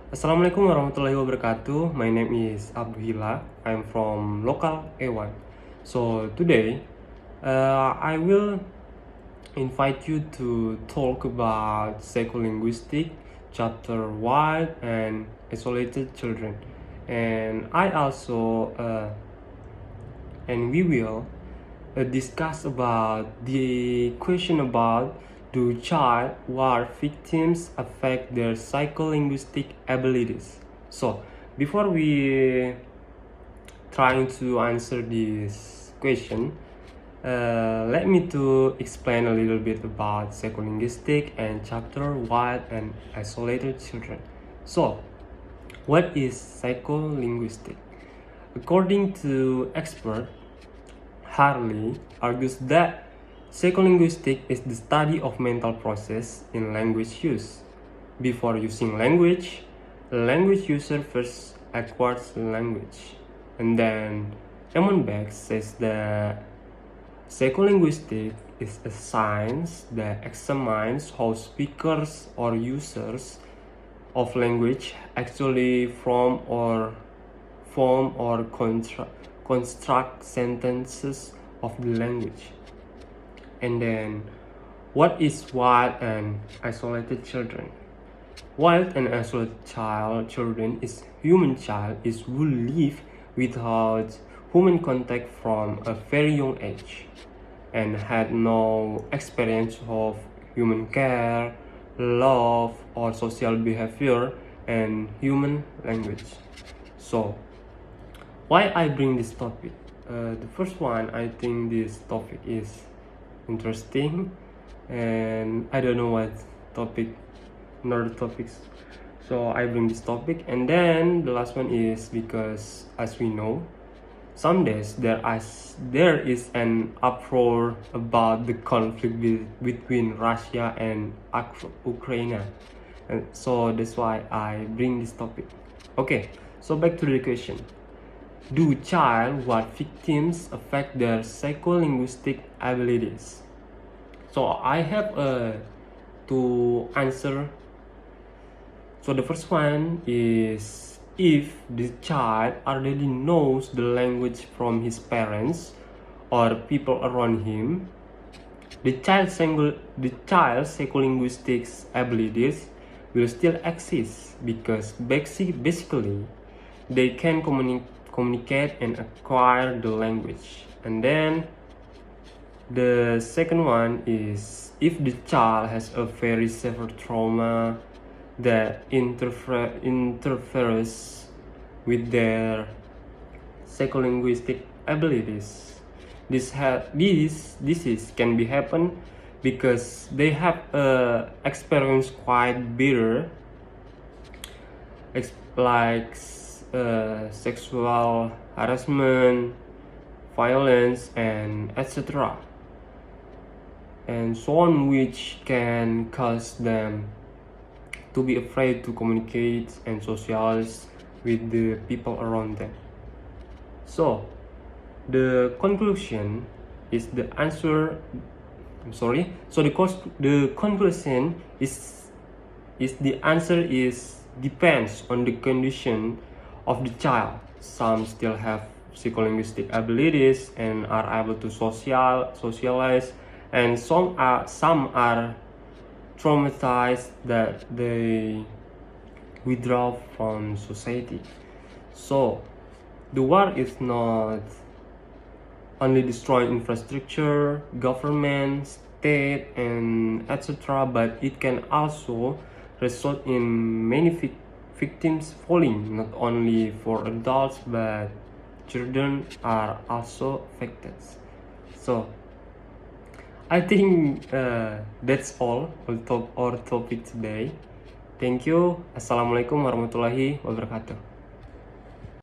Assalamualaikum warahmatullahi wabarakatuh. My name is Abduhilla. I'm from local A1. So today, I will invite you to talk about psycholinguistic, chapter wild and isolated children, and we will discuss about the question about do child war victims affect their psycholinguistic abilities. So before we trying to answer this question, let me to explain a little bit about psycholinguistic and chapter wild and isolated children. So what is psycholinguistic? According to expert Ramli argues that psycholinguistic is the study of mental process in language use. Before using language, a language user first acquires language. And then M.Pd says that psycholinguistic is a science that examines how speakers or users of language actually form or construct sentences of the language. And then, what is wild and isolated children? Wild and isolated children is human child is who live without human contact from a very young age and had no experience of human care, love, or social behavior and human language. So why I bring this topic? The first one, I think this topic is interesting, and I don't know what topic, another topics. So I bring this topic, and then the last one is because, as we know, some days there is an uproar about the conflict between Russia and Ukraine, and so that's why I bring this topic. Okay, so back to the question. Do child war victims affect their psycholinguistic abilities? So I have to answer. So the first one is if the child already knows the language from his parents or people around him, the child's psycholinguistic abilities will still exist because basically they can communicate and acquire the language. And then the second one is if the child has a very severe trauma that interferes with their psycholinguistic abilities. This can be happen because they have experienced quite bitter like sexual harassment, violence, and etc. and so on, which can cause them to be afraid to communicate and socialize with the people around them. So the conclusion is the answer. So the conclusion is the answer is depends on the condition of the child. Some still have psycholinguistic abilities and are able to socialize, and some are traumatized that they withdraw from society. So the war is not only destroying infrastructure, government, state, and etc., but it can also result in many victims falling. Not only for adults, but children are also affected. So I think that's all our topic today. Thank you. Assalamualaikum warahmatullahi wabarakatuh.